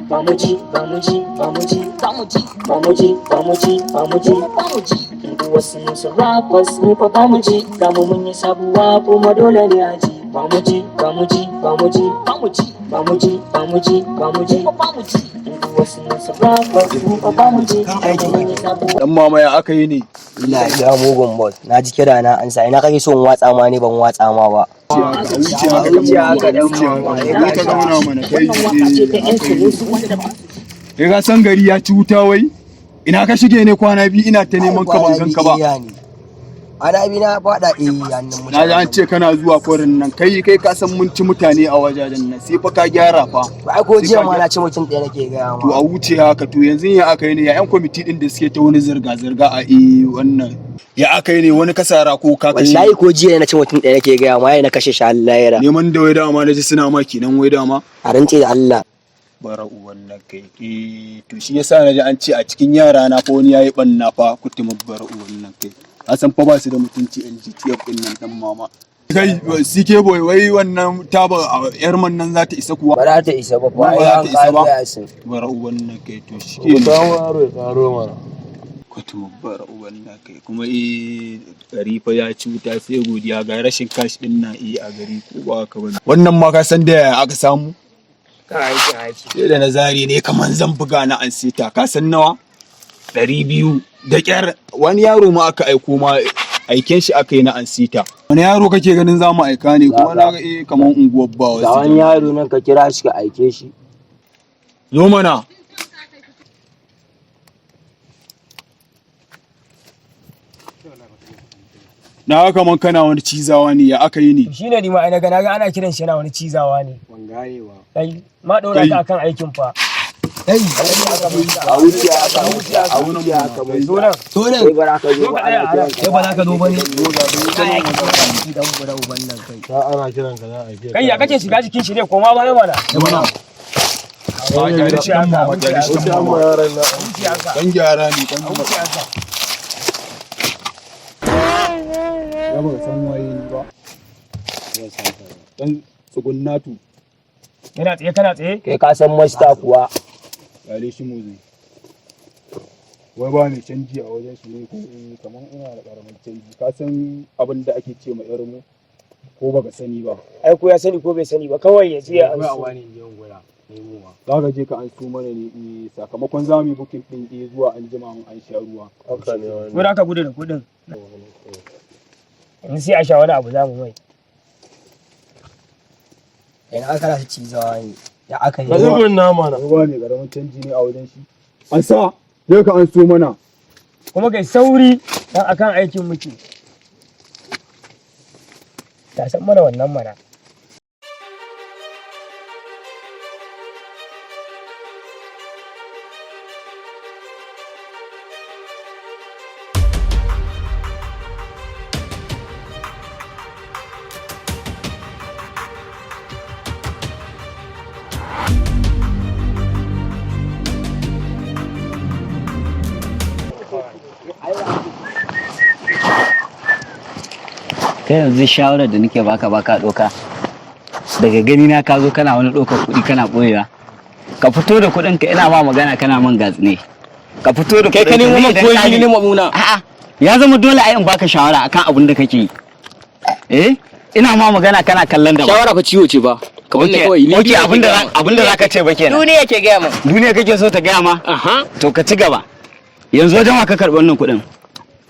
Bamuji, bamuji, bamuji, bamuji, bamuji, bamuji, bamuji, bamuji. Duk wasu musu rappers mu fa bamuji, ga mu mun yi sabuwa kuma dole ne a ji. Bamuji, bamuji, bamuji, bamuji, bamuji, bamuji, bamuji, bamuji. Duk wasu musu rappers mu fa bamuji, ga mu mun yi sabuwa. Dan mama ya aka yi ne? Ina ya mugun boss. Na ji kira na an sa ina kake so in watsa ma ne ban watsa ma ba. Kai ka san gari ya ci wuta wai? Ina ka shige ne kwana biyu ina ta neman ka ban ganka ba. Ana bi na faɗa hannun mutane. Na ji an ce kana zuwa korin nan kai ka san mun ci mutane a wajajen nan sai fa ka gyara fa. Ba ko jiya ma na ci mutum ɗaya nake gaya ma. To a wuce haka to yanzu ya aka yi ne ya yan kwamiti din da suke ta wani zirga-zirga a wannan ya aka yi ne wani kasara ko ka kashe. Wallahi ko jiya na ci mutum ɗaya nake gaya ma yayi na kashe shi Allah ya ra. Neman da wai dama na ji suna ma kenan wai dama. A rantse da Allah. Bara wannan kai to shi yasa na ji an ce a cikin yara na fa wani yayi banna fa kutumin bara wannan kai. A san fa ba su da mutunci NGTF din nan dan mama. Kai CK boy wai wannan taba yar man nan za ta isa kuwa? Ba za ta isa ba fa ai an kare bara wannan kai to shi ke karo mana. kutumin bara wannan kai kuma gari fa ya ci wuta sai godiya ga rashin cash din na a gari ko ba haka bane. Wannan ma ka san da aka samu? Kai sai da nazari ne kaman zan buga na an sita ka san nawa 200 da kyar wani yaro ma aka aiko ma aiken shi aka yi na an sita. Wani yaro kake ganin za mu aika ne kuma na ga kaman unguwar ba wasu. Ga wani yaro nan ka kira shi ka aike shi. Zo mana. Na ga kaman kana wani cizawa ne ya aka yi ne. Shi ne ma na ga ana kiran shi yana wani cizawa ne. Ban gane ba. Kai ma ɗora ka akan aikin fa. A wuce aka mai Zo nan. to ne kai bara ka zo Zo ka tsaya a nan. kai ba za ka zo bane. Dan gura uban nan kai. Ta ana kiran ka za a ke. Kai ya kake shiga jikin shi ne ko ma bana mana. Wuce yaran na. Dan gyara ne dan ya ba san waye ni ba. Dan tsugunnatu. Yana tsaye kana tsaye. Kai ka san masta kuwa. Yale shi mu zai. Wai ba mai canji a wajen shi ne ko kaman ina da karamin canji ka san abin da ake ce ma yar mu ko baka sani ba. Ai ko ya sani ko bai sani ba kawai ya je a a wani jiyan gura. Za ka je ka an su mana ne sakamakon za mu yi bukin ɗin zuwa an jima an sha ruwa. Haka ne wani. Ko da ka gudu da kuɗin. Yanzu sai a sha wani abu za mu mai. Ina aka rasa cizawa ne. Ya aka yi. Ka zubin nama na. Ba ne karamin canji ne a wajen shi. An sa je ka an su mana. Kuma kai sauri dan akan aikin muke. Ta san mana wannan mana. Kai yanzu shawarar da nake baka doka daga gani na ka zo kana wani ɗaukar kuɗi kana ɓoyewa ka fito da kuɗin ka ina ma magana kana man gatsine ka fito da Kai ka nemo man koyi ni nemo muna. a'a ya zama dole ai in baka shawara akan abin da kake yi ina ma magana kana kallon da Shawara fa ciwo ce ba. Ka wannan kawai ni. okay abinda zaka ce ba kenan Duniya ke gaya min. duniya kake so ta gaya ma Aha. to ka ci gaba yanzu wajen wa ka karɓi wannan kuɗin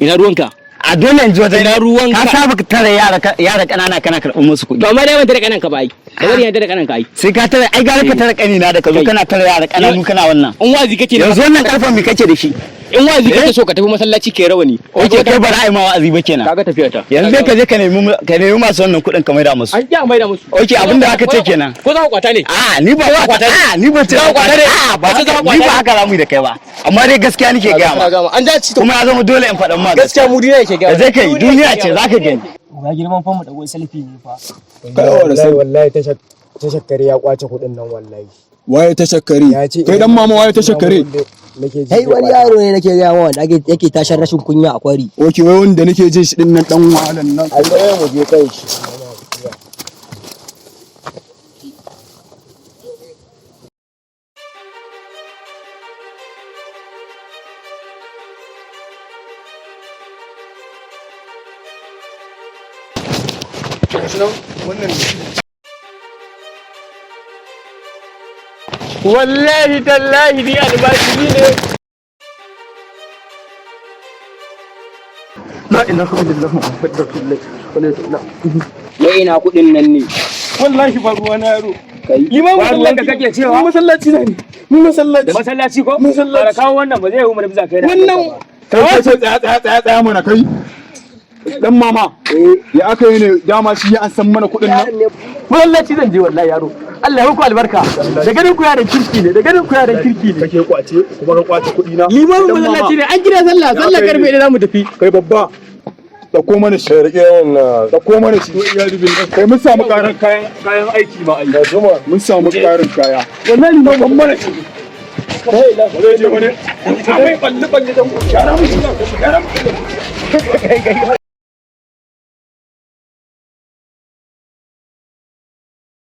Ina ruwanka? a dole in ji wajen Ina ruwanka? ka saba ka tare yara ƙanana kana karɓar musu kuɗi To amma dai ban tare kanan ka ba ai. Kamar ya tare kanan ka ai. sai ka tare ai gara ka tare kanina da ka zo Kai. kana tare yara kananu kana wannan In wazi kake da yanzu wannan karfan mi kake da shi in wazi kake so ka tafi masallaci kai rawani. oke kai ba ra'ayi ma wa'azi ba kenan Kaga tafiyar ta. yanzu dai ka je ka nemi masu wannan kuɗin ka maida musu An ji a maida musu. oke abinda aka ce kenan Ko za ku kwata ne? a ni ba kwata ni ba ce Za ku kwata ne? a ba Za ku haka- kwata ni ba ne? haka za mu yi da kai ba amma dai gaskiya nake gaya ma An ja ci to. kuma ya zama dole in faɗan ma Gaskiya mu duniya yake ka gaya. je kai duniya ce zaka gani Ga girman fa mu dago selfie ne fa. Wallahi ta shakkare ya kwace kuɗin nan wallahi. Waye ta shakkare? Ya ce Kai dan mama waye ta shakkare? Nake ji. Kai wani yaro ne nake gaya ma wanda yake tashar rashin kunya a kwari. Oke wai wanda nake jin shi din nan dan wahalan nan. Allah mu je kai shi. gashi nan wannan wallahi tallahi ni albashi ne. la ilaha illallah muhammadur rasulullah Ya ina kuɗin nan ne. wallahi ba ruwa na yaro Limamin sallar da kake cewa mu masallaci ne mu masallaci masallaci ko? Masallaci. Bara kawo wannan ba zai yi mu bisa kai da wannan kai ce tsaya mana kai dan mama ya aka yi ne dama shi ya an san mana kuɗin nan masallaci zan je wallahi yaro. Allah ya muku albarka. Da ganin ku yaran kirki ne, da ganin ku yaran kirki ne. kake kwace kuma ka kwace kuɗi na Limamin masallaci ne, an gida sallah karfe ne zamu tafi. kai babba dauko mana shi dauko mana shi kai mun samu kayan aiki ma ai mun samu karin kaya wallahi ma ban mana shi kai la bare je wani kai balle dan shara mu